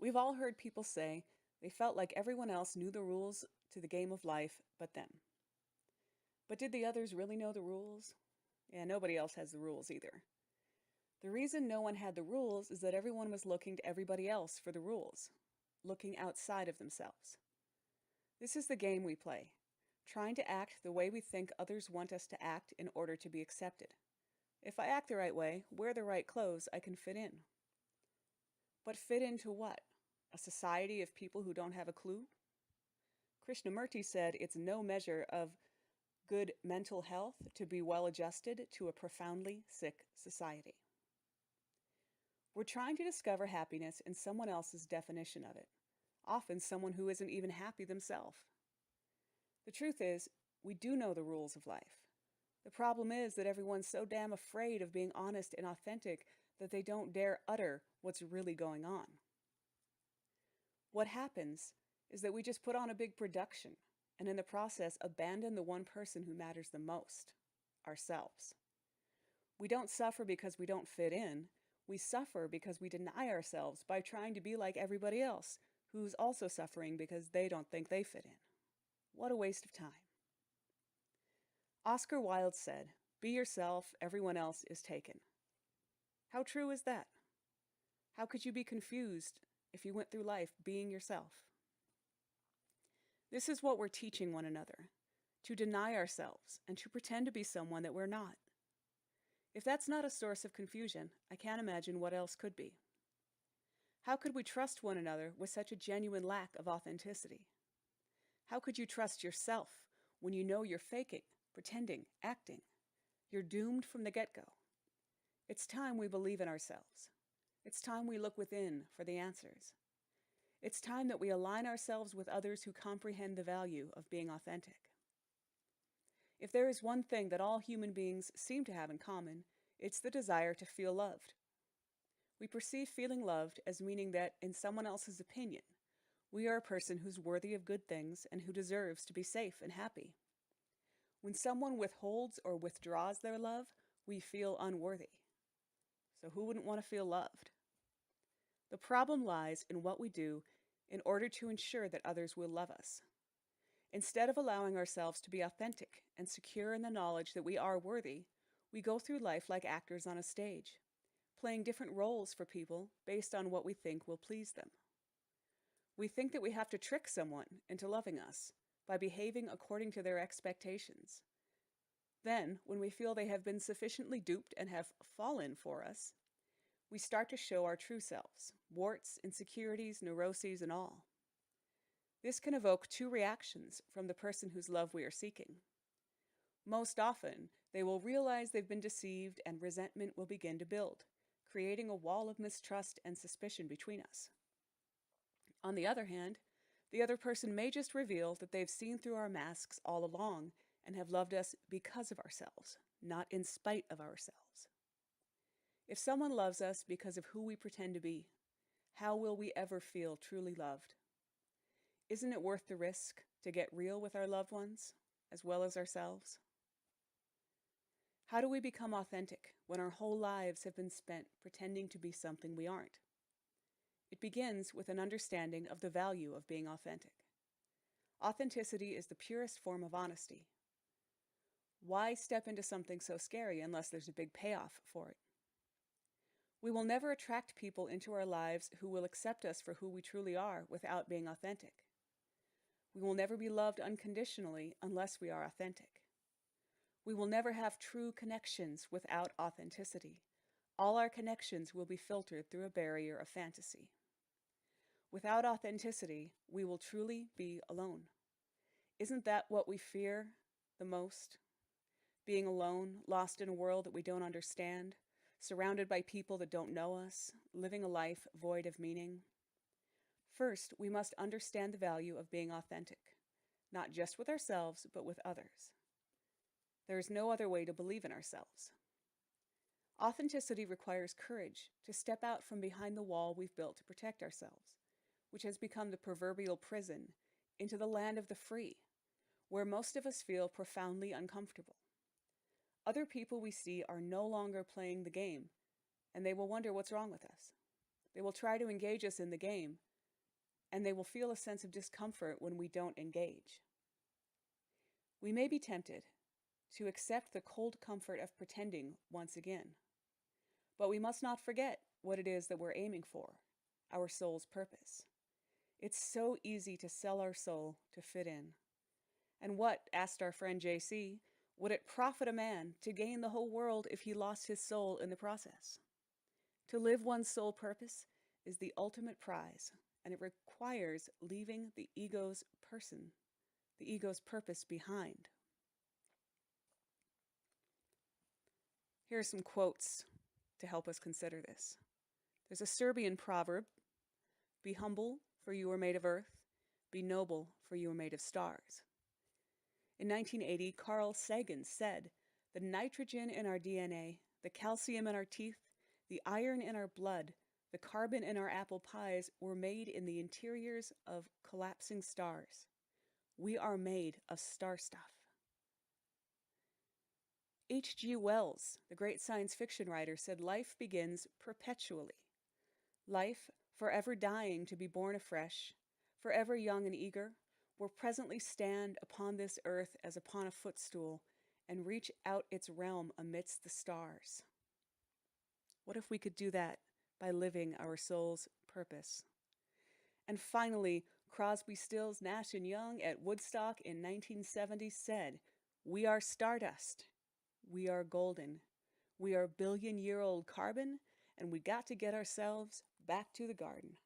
We've all heard people say they felt like everyone else knew the rules to the game of life but them. But did the others really know the rules? Yeah, nobody else has the rules either. The reason no one had the rules is that everyone was looking to everybody else for the rules, looking outside of themselves. This is the game we play, trying to act the way we think others want us to act in order to be accepted. If I act the right way, wear the right clothes, I can fit in. But fit into what? A society of people who don't have a clue? Krishnamurti said it's no measure of good mental health to be well adjusted to a profoundly sick society. We're trying to discover happiness in someone else's definition of it, often someone who isn't even happy themselves. The truth is, we do know the rules of life. The problem is that everyone's so damn afraid of being honest and authentic that they don't dare utter what's really going on. What happens is that we just put on a big production and in the process abandon the one person who matters the most, ourselves. We don't suffer because we don't fit in. We suffer because we deny ourselves by trying to be like everybody else who's also suffering because they don't think they fit in. What a waste of time. Oscar Wilde said, "Be yourself, everyone else is taken." How true is that? How could you be confused if you went through life being yourself? This is what we're teaching one another, to deny ourselves and to pretend to be someone that we're not. If that's not a source of confusion, I can't imagine what else could be. How could we trust one another with such a genuine lack of authenticity? How could you trust yourself when you know you're faking, pretending, acting? You're doomed from the get-go. It's time we believe in ourselves. It's time we look within for the answers. It's time that we align ourselves with others who comprehend the value of being authentic. If there is one thing that all human beings seem to have in common, it's the desire to feel loved. We perceive feeling loved as meaning that, in someone else's opinion, we are a person who's worthy of good things and who deserves to be safe and happy. When someone withholds or withdraws their love, we feel unworthy. So who wouldn't want to feel loved? The problem lies in what we do in order to ensure that others will love us. Instead of allowing ourselves to be authentic and secure in the knowledge that we are worthy, we go through life like actors on a stage, playing different roles for people based on what we think will please them. We think that we have to trick someone into loving us by behaving according to their expectations. Then, when we feel they have been sufficiently duped and have fallen for us, we start to show our true selves, warts, insecurities, neuroses, and all. This can evoke two reactions from the person whose love we are seeking. Most often, they will realize they've been deceived and resentment will begin to build, creating a wall of mistrust and suspicion between us. On the other hand, the other person may just reveal that they've seen through our masks all along and have loved us because of ourselves, not in spite of ourselves. If someone loves us because of who we pretend to be, how will we ever feel truly loved? Isn't it worth the risk to get real with our loved ones, as well as ourselves? How do we become authentic when our whole lives have been spent pretending to be something we aren't? It begins with an understanding of the value of being authentic. Authenticity is the purest form of honesty. Why step into something so scary unless there's a big payoff for it? We will never attract people into our lives who will accept us for who we truly are without being authentic. We will never be loved unconditionally unless we are authentic. We will never have true connections without authenticity. All our connections will be filtered through a barrier of fantasy. Without authenticity, we will truly be alone. Isn't that what we fear the most? Being alone, lost in a world that we don't understand, surrounded by people that don't know us, living a life void of meaning. First, we must understand the value of being authentic, not just with ourselves, but with others. There is no other way to believe in ourselves. Authenticity requires courage to step out from behind the wall we've built to protect ourselves, which has become the proverbial prison, into the land of the free, where most of us feel profoundly uncomfortable. Other people we see are no longer playing the game, and they will wonder what's wrong with us. They will try to engage us in the game, and they will feel a sense of discomfort when we don't engage. We may be tempted to accept the cold comfort of pretending once again, but we must not forget what it is that we're aiming for, our soul's purpose. It's so easy to sell our soul to fit in. And what, asked our friend JC, would it profit a man to gain the whole world if he lost his soul in the process? To live one's soul purpose is the ultimate prize, and it requires leaving the ego's purpose behind. Here are some quotes to help us consider this. There's a Serbian proverb: be humble, for you are made of earth. Be noble, for you are made of stars. In 1980, Carl Sagan said, the nitrogen in our DNA, the calcium in our teeth, the iron in our blood, the carbon in our apple pies were made in the interiors of collapsing stars. We are made of star stuff. H.G. Wells, the great science fiction writer, said life begins perpetually. Life, forever dying to be born afresh, forever young and eager, will presently stand upon this earth as upon a footstool and reach out its realm amidst the stars. What if we could do that by living our soul's purpose? And finally, Crosby, Stills, Nash & Young at Woodstock in 1970 said, we are stardust. We are golden. We are billion-year-old carbon, and we got to get ourselves back to the garden.